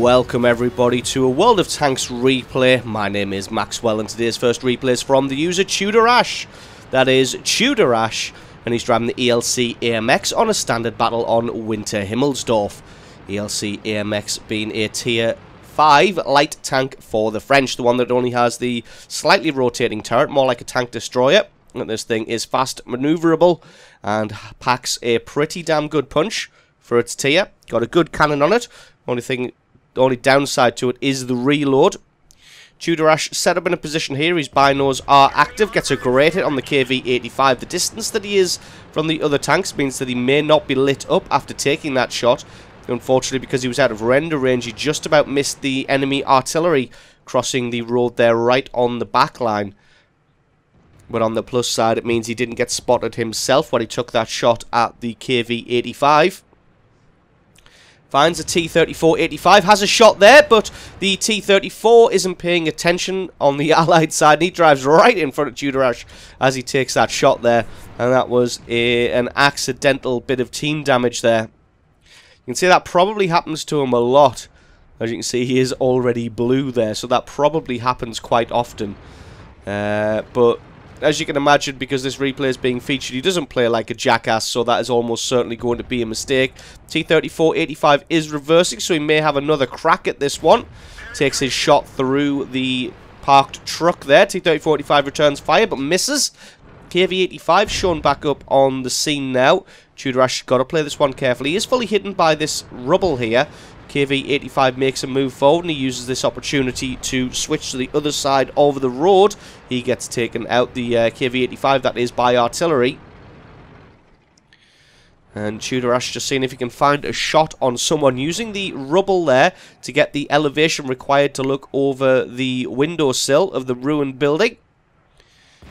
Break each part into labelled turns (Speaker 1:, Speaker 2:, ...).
Speaker 1: Welcome everybody to a World of Tanks replay. My name is Maxwell and today's first replay is from the user Tudor Ash. That is Tudor Ash, and he's driving the ELC AMX on a standard battle on Winter Himmelsdorf. ELC AMX being a tier 5 light tank for the French, the one that only has the slightly rotating turret, more like a tank destroyer. And this thing is fast maneuverable and packs a pretty damn good punch for its tier. Got a good cannon on it. Only downside to it is the reload. Tudor Ash set up in a position here. His binos are active. Gets a great hit on the KV-85. The distance that he is from the other tanks means that he may not be lit up after taking that shot. Unfortunately, because he was out of render range, he just about missed the enemy artillery crossing the road there right on the back line. But on the plus side, it means he didn't get spotted himself when he took that shot at the KV-85. Finds a T-34-85, has a shot there, but the T-34 isn't paying attention on the Allied side, and he drives right in front of Tudor Ash as he takes that shot there, and that was an accidental bit of team damage there. You can see that probably happens to him a lot. As you can see, he is already blue there, so that probably happens quite often. But as you can imagine, because this replay is being featured, he doesn't play like a jackass, so that is almost certainly going to be a mistake. T-34-85 is reversing, so he may have another crack at this one. Takes his shot through the parked truck there. T-34-85 returns fire, but misses. KV-85 shown back up on the scene now. Tudor Ash got to play this one carefully. He is fully hidden by this rubble here. KV-85 makes a move forward and he uses this opportunity to switch to the other side of the road. He gets taken out, the KV-85, that is by artillery. And Tudor Ash just seeing if he can find a shot on someone using the rubble there to get the elevation required to look over the windowsill of the ruined building.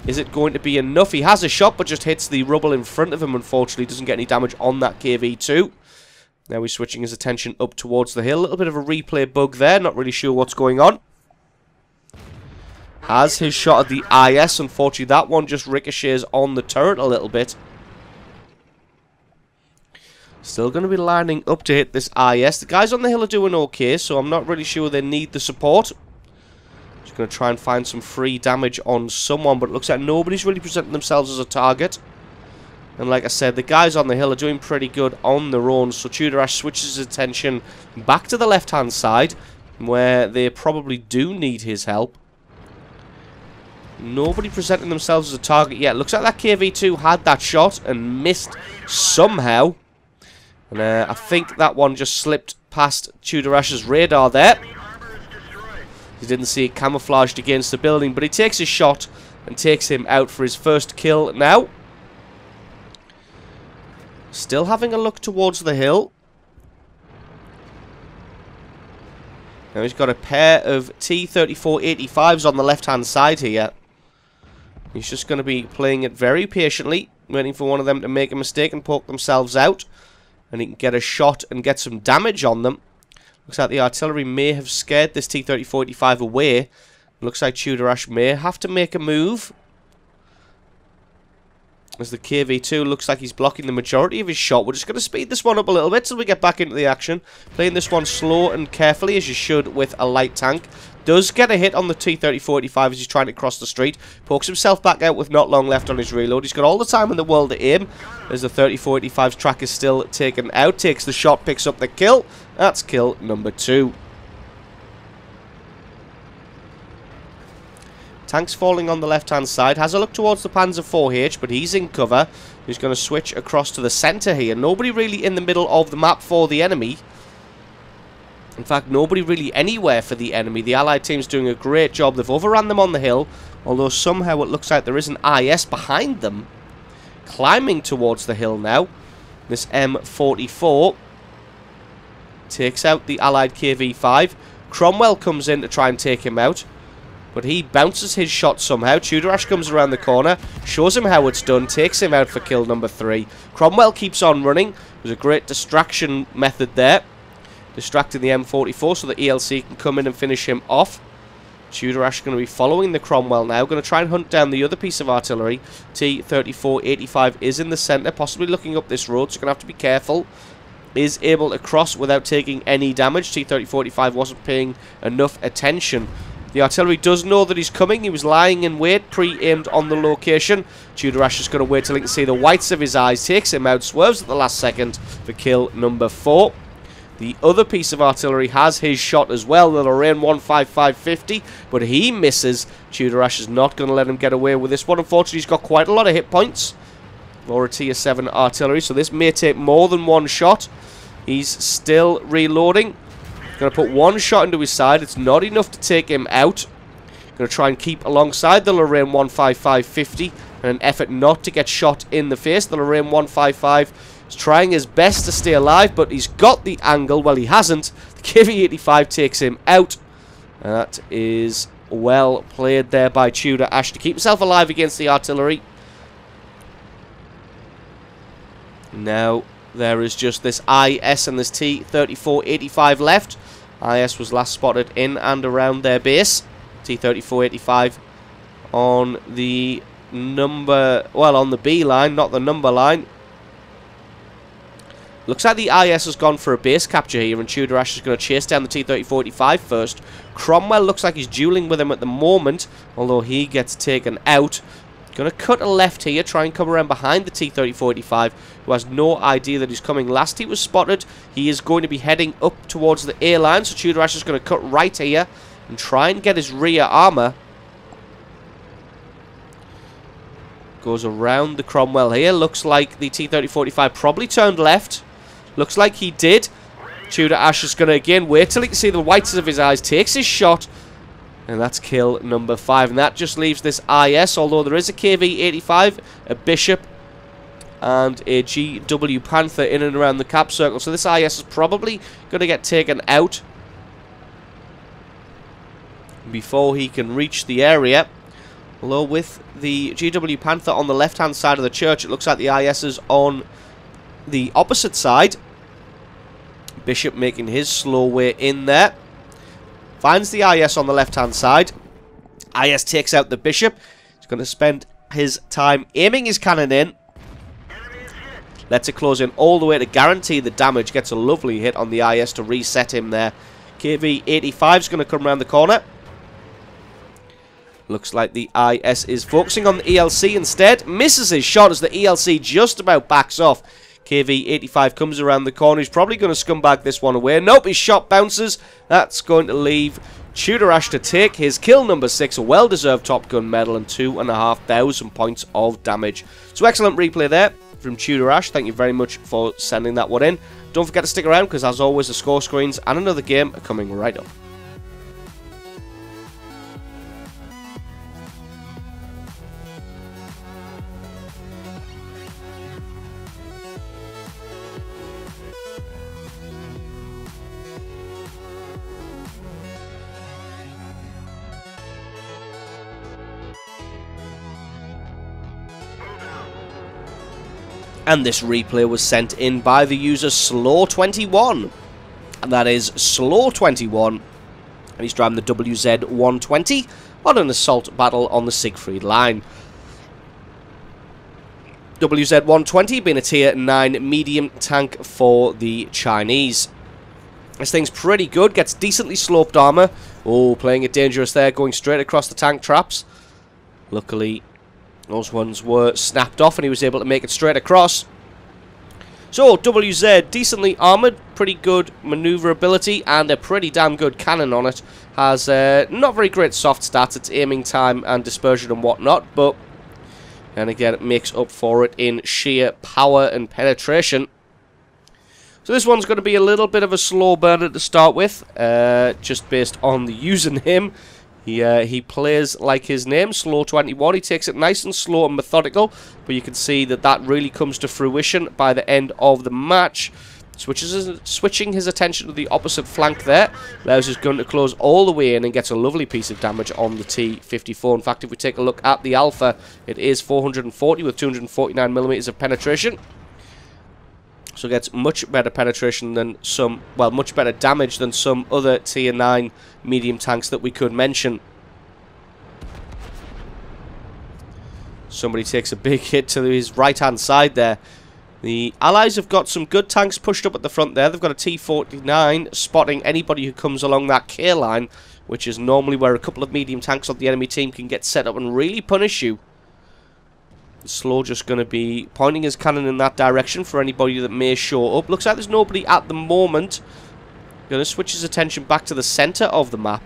Speaker 1: Is it going to be enough? He has a shot but just hits the rubble in front of him, unfortunately. Doesn't get any damage on that KV-2. Now he's switching his attention up towards the hill. A little bit of a replay bug there. Not really sure what's going on. Has his shot at the IS. Unfortunately, that one just ricochets on the turret a little bit. Still going to be lining up to hit this IS. The guys on the hill are doing okay, so I'm not really sure they need the support. Just going to try and find some free damage on someone, but it looks like nobody's really presenting themselves as a target. And like I said, the guys on the hill are doing pretty good on their own, so Tudor Ash switches his attention back to the left-hand side, where they probably do need his help. Nobody presenting themselves as a target yet. Looks like that KV-2 had that shot and missed somehow. And I think that one just slipped past Tudor Ash's radar there. He didn't see it camouflaged against the building, but he takes his shot and takes him out for his first kill now. Still having a look towards the hill. Now he's got a pair of T-34-85s on the left-hand side here. He's just going to be playing it very patiently, waiting for one of them to make a mistake and poke themselves out. And he can get a shot and get some damage on them. Looks like the artillery may have scared this T-34-85 away. Looks like Tudor Ash may have to make a move, as the KV-2 looks like he's blocking the majority of his shot. We're just going to speed this one up a little bit till we get back into the action. Playing this one slow and carefully, as you should with a light tank. Does get a hit on the T-34-85 as he's trying to cross the street. Pokes himself back out with not long left on his reload. He's got all the time in the world to aim, as the 34-85's track is still taken out. Takes the shot, picks up the kill. That's kill number 2. Tank's falling on the left-hand side. Has a look towards the Panzer 4H, but he's in cover. He's going to switch across to the centre here. Nobody really in the middle of the map for the enemy. In fact, nobody really anywhere for the enemy. The Allied team's doing a great job. They've overrun them on the hill, although somehow it looks like there is an IS behind them, climbing towards the hill now. This M44 takes out the Allied KV-5. Cromwell comes in to try and take him out, but he bounces his shot somehow. Tudor Ash comes around the corner, shows him how it's done, takes him out for kill number 3. Cromwell keeps on running. There's a great distraction method there, distracting the M44 so the ELC can come in and finish him off. Tudor Ash going to be following the Cromwell now. Going to try and hunt down the other piece of artillery. T-34-85 is in the centre, possibly looking up this road, so going to have to be careful. is able to cross without taking any damage. T-30-45 wasn't paying enough attention. The artillery does know that he's coming. He was lying in wait, pre-aimed on the location. Tudor Ash is going to wait till he can see the whites of his eyes. Takes him out, swerves at the last second for kill number 4. The other piece of artillery has his shot as well, the Lorraine 155-50, but he misses. Tudor Ash is not going to let him get away with this one. Unfortunately, he's got quite a lot of hit points for a tier 7 artillery, so this may take more than one shot. He's still reloading. Going to put one shot into his side. It's not enough to take him out. Going to try and keep alongside the Lorraine 155-50 in an effort not to get shot in the face. The Lorraine 155 is trying his best to stay alive, but he's got the angle. Well, he hasn't. The KV-85 takes him out. And that is well played there by Tudor Ash to keep himself alive against the artillery. Now there is just this IS and this T-34-85 left. IS was last spotted in and around their base. T-34-85 on the number, well, on the B line, not the number line. Looks like the IS has gone for a base capture here, and Tudor Ash is going to chase down the T-30-45 first. Cromwell looks like he's dueling with him at the moment, although he gets taken out. Going to cut a left here, try and come around behind the T-30-45, who has no idea that he's coming. Last he was spotted, he is going to be heading up towards the A line, so Tudor Ash is going to cut right here and try and get his rear armour. Goes around the Cromwell here. Looks like the T-30-45 probably turned left. Looks like he did. Tudor Ash is going to again wait till he can see the whites of his eyes, takes his shot. And that's kill number 5. And that just leaves this IS, although there is a KV-85, a Bishop, and a GW Panther in and around the cap circle. So this IS is probably going to get taken out before he can reach the area. Although with the GW Panther on the left-hand side of the church, it looks like the IS is on the opposite side. Bishop making his slow way in there. Finds the IS on the left-hand side. IS takes out the Bishop. He's going to spend his time aiming his cannon in. Lets it close in all the way to guarantee the damage. Gets a lovely hit on the IS to reset him there. KV-85 is going to come around the corner. Looks like the IS is focusing on the ELC instead. Misses his shot as the ELC just about backs off. KV-85 comes around the corner. He's probably going to scumbag this one away. Nope, his shot bounces. That's going to leave Tudor Ash to take his kill number 6, a well-deserved Top Gun medal and 2,500 points of damage. So excellent replay there from Tudor Ash. Thank you very much for sending that one in. Don't forget to stick around because, as always, the score screens and another game are coming right up. And this replay was sent in by the user Slaw21. And that is Slaw21. And he's driving the WZ-120 on an assault battle on the Siegfried line. WZ-120 being a tier 9 medium tank for the Chinese. This thing's pretty good, gets decently sloped armor. Oh, playing it dangerous there, going straight across the tank traps. Luckily, those ones were snapped off and he was able to make it straight across. So, WZ, decently armoured, pretty good manoeuvrability and a pretty damn good cannon on it. Has not very great soft stats, it's aiming time and dispersion and whatnot, but and again it makes up for it in sheer power and penetration. So this one's going to be a little bit of a slow burner to start with, just based on the username. He plays like his name, Slaw21. He takes it nice and slow and methodical, but you can see that that really comes to fruition by the end of the match. Switching his attention to the opposite flank there, allows his gun to close all the way in and gets a lovely piece of damage on the T-54. In fact, if we take a look at the Alpha, it is 440 with 249mm of penetration. So gets much better penetration than some, well, much better damage than some other tier 9 medium tanks that we could mention. Somebody takes a big hit to his right hand side there. The Allies have got some good tanks pushed up at the front there. They've got a T-49 spotting anybody who comes along that K line, which is normally where a couple of medium tanks on the enemy team can get set up and really punish you. Slow just going to be pointing his cannon in that direction for anybody that may show up. Looks like there's nobody at the moment. Going to switch his attention back to the centre of the map.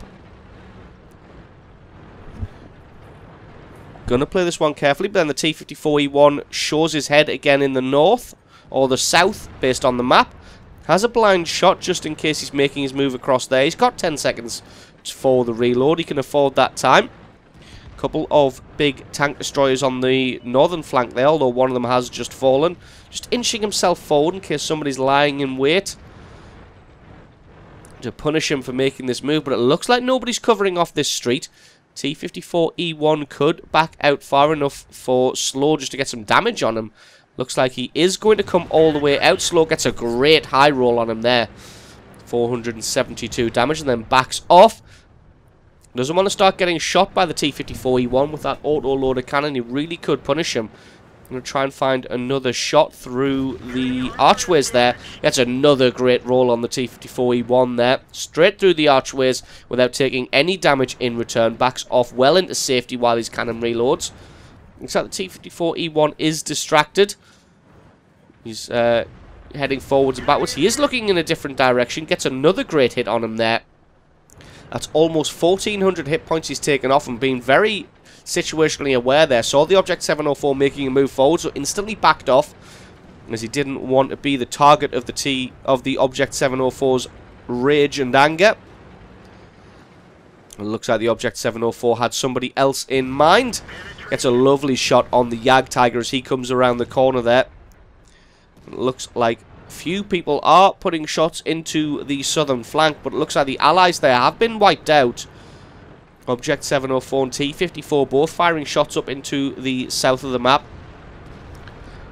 Speaker 1: Going to play this one carefully, but then the T-54E1 shows his head again in the north, or the south, based on the map. Has a blind shot just in case he's making his move across there. He's got 10 seconds for the reload. He can afford that time. Couple of big tank destroyers on the northern flank there, although one of them has just fallen. Just inching himself forward in case somebody's lying in wait to punish him for making this move, but it looks like nobody's covering off this street. T-54E1 could back out far enough for Slow just to get some damage on him. Looks like he is going to come all the way out. Slow gets a great high roll on him there. 472 damage and then backs off. Doesn't want to start getting shot by the T-54E1 with that auto-loader cannon. He really could punish him. I'm going to try and find another shot through the archways there. That's another great roll on the T-54E1 there. Straight through the archways without taking any damage in return. Backs off well into safety while his cannon reloads. Looks like the T-54E1 is distracted. He's heading forwards and backwards. He is looking in a different direction. Gets another great hit on him there. That's almost 1,400 hit points he's taken off and being very situationally aware there. Saw the Object 704 making a move forward, so instantly backed off as he didn't want to be the target of the Object 704's rage and anger. It looks like the Object 704 had somebody else in mind. Gets a lovely shot on the Yag Tiger as he comes around the corner there. It looks like few people are putting shots into the southern flank, but it looks like the Allies there have been wiped out. Object 704 and T-54 both firing shots up into the south of the map.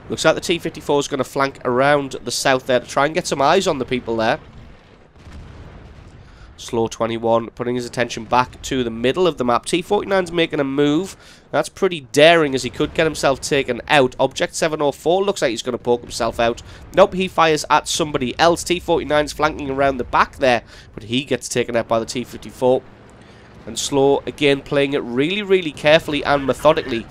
Speaker 1: Looks like the T-54 is going to flank around the south there to try and get some eyes on the people there. Slow 21 putting his attention back to the middle of the map. T-49's making a move. That's pretty daring as he could get himself taken out. Object 704 looks like he's going to poke himself out. Nope, he fires at somebody else. T-49's flanking around the back there, but he gets taken out by the T-54. And Slow, again, playing it really, really carefully and methodically.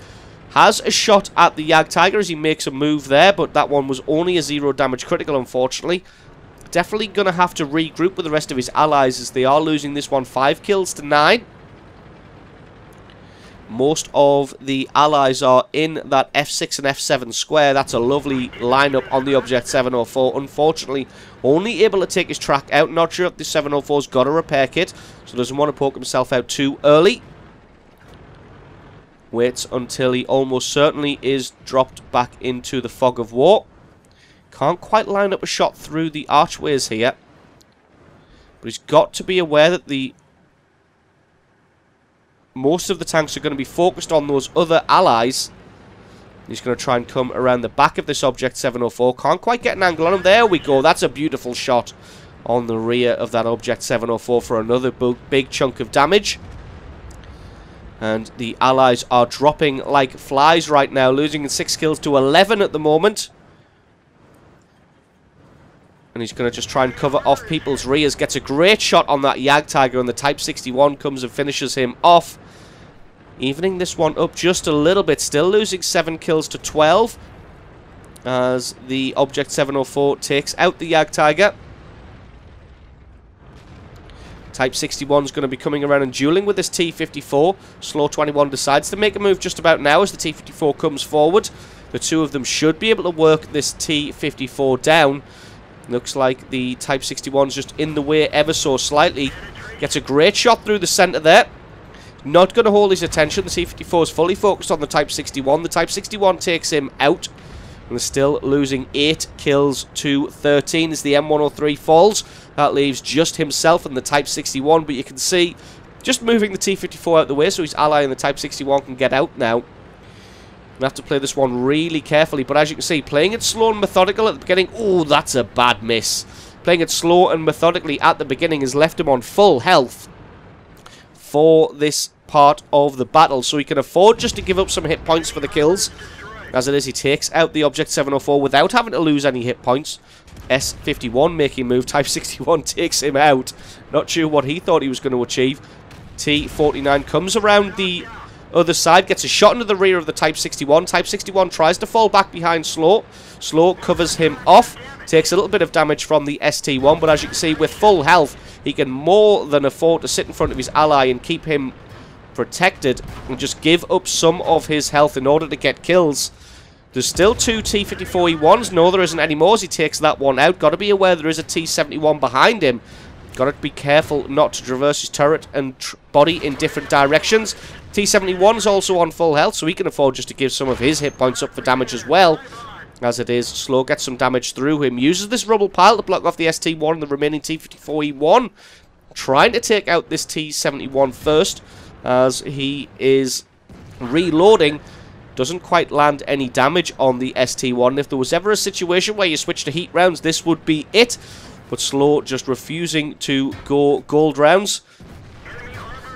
Speaker 1: Has a shot at the Yag Tiger as he makes a move there, but that one was only a 0 damage critical, unfortunately. Definitely going to have to regroup with the rest of his allies as they are losing this one 5 kills to 9. Most of the allies are in that F6 and F7 square. That's a lovely lineup on the Object 704. Unfortunately, only able to take his track out. Not sure if the 704's got a repair kit, so doesn't want to poke himself out too early. Waits until he almost certainly is dropped back into the fog of war. Can't quite line up a shot through the archways here. But he's got to be aware that most of the tanks are going to be focused on those other allies. He's going to try and come around the back of this Object 704. Can't quite get an angle on him. There we go. That's a beautiful shot on the rear of that Object 704 for another big chunk of damage. And the allies are dropping like flies right now, losing 6 kills to 11 at the moment. And he's going to just try and cover off people's rears. Gets a great shot on that Yag Tiger, and the Type 61 comes and finishes him off. Evening this one up just a little bit. Still losing 7 kills to 12. As the Object 704 takes out the Yag Tiger. Type 61 is going to be coming around and dueling with this T-54. Slow 21 decides to make a move just about now as the T-54 comes forward. The two of them should be able to work this T-54 down. Looks like the Type 61 is just in the way ever so slightly. Gets a great shot through the centre there. Not going to hold his attention. The T-54 is fully focused on the Type 61. The Type 61 takes him out. And is still losing 8 kills to 13 as the M103 falls. That leaves just himself and the Type 61. But you can see, just moving the T-54 out of the way so his ally in the Type 61 can get out now. We have to play this one really carefully, but as you can see, playing it slow and methodical at the beginning. Oh, that's a bad miss. Playing it slow and methodically at the beginning has left him on full health for this part of the battle, so he can afford just to give up some hit points for the kills. As it is, he takes out the Object 704 without having to lose any hit points. S51 making a move. Type 61 takes him out. Not sure what he thought he was going to achieve. T49 comes around the other side, gets a shot into the rear of the Type 61. Type 61 tries to fall back behind Slow. Slow covers him off. Takes a little bit of damage from the ST1, but as you can see, with full health, he can more than afford to sit in front of his ally and keep him protected and just give up some of his health in order to get kills. There's still two T-54E1s. No, there isn't any more as he takes that one out. Got to be aware there is a T-71 behind him. Got to be careful not to traverse his turret and body in different directions. T-71's also on full health, so he can afford just to give some of his hit points up for damage as well. As it is, Slow gets some damage through him. Uses this rubble pile to block off the ST1 and the remaining T-54E1. Trying to take out this T-71 first, as he is reloading. Doesn't quite land any damage on the ST1. If there was ever a situation where you switch to heat rounds, this would be it. But Slow just refusing to go gold rounds.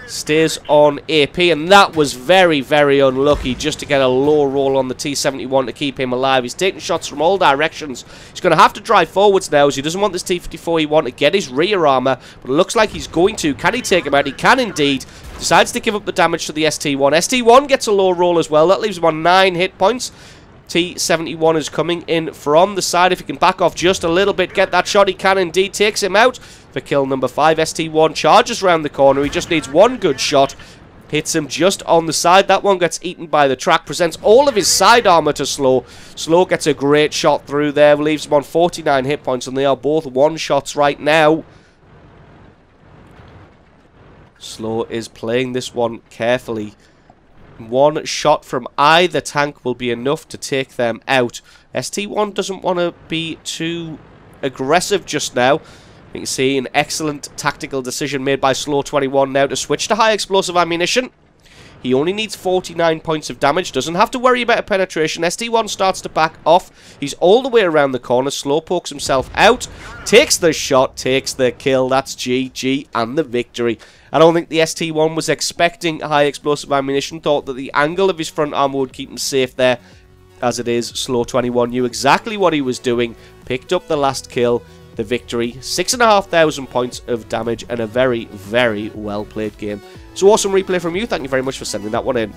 Speaker 1: Stays on AP, and that was very, very unlucky just to get a low roll on the T-71 to keep him alive. He's taking shots from all directions. He's going to have to drive forwards now, as he doesn't want this T-54E1 to get his rear armor, but it looks like he's going to. Can he take him out? He can indeed. Decides to give up the damage to the ST1. ST1 gets a low roll as well. That leaves him on 9 hit points. T-71 is coming in from the side. If he can back off just a little bit, get that shot, he can indeed. Takes him out for kill number 5. ST1 charges around the corner. He just needs one good shot. Hits him just on the side. That one gets eaten by the track. Presents all of his side armor to Slow. Slow gets a great shot through there. Leaves him on 49 hit points, and they are both one-shots right now. Slow is playing this one carefully. One shot from either tank will be enough to take them out. ST1 doesn't want to be too aggressive just now. You can see an excellent tactical decision made by Slow 21 now to switch to high explosive ammunition. He only needs 49 points of damage. Doesn't have to worry about a penetration. ST1 starts to back off. He's all the way around the corner. Slow pokes himself out. Takes the shot. Takes the kill. That's GG and the victory. I don't think the ST1 was expecting high explosive ammunition. Thought that the angle of his front armor would keep him safe there. As it is, Slow 21 knew exactly what he was doing. Picked up the last kill. The victory. 6,500 points of damage and a very, very well played game. So awesome replay from you. Thank you very much for sending that one in.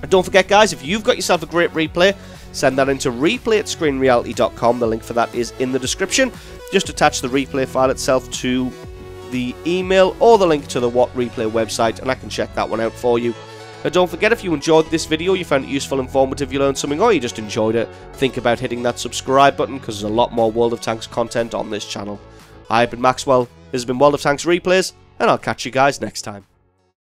Speaker 1: And don't forget, guys, if you've got yourself a great replay, send that into replay@screenreality.com. The link for that is in the description. Just attach the replay file itself to the email or the link to the What Replay website, and I can check that one out for you. And don't forget, if you enjoyed this video, you found it useful, informative, you learned something, or you just enjoyed it, think about hitting that subscribe button, because there's a lot more World of Tanks content on this channel. I've been Maxwell, this has been World of Tanks Replays, and I'll catch you guys next time.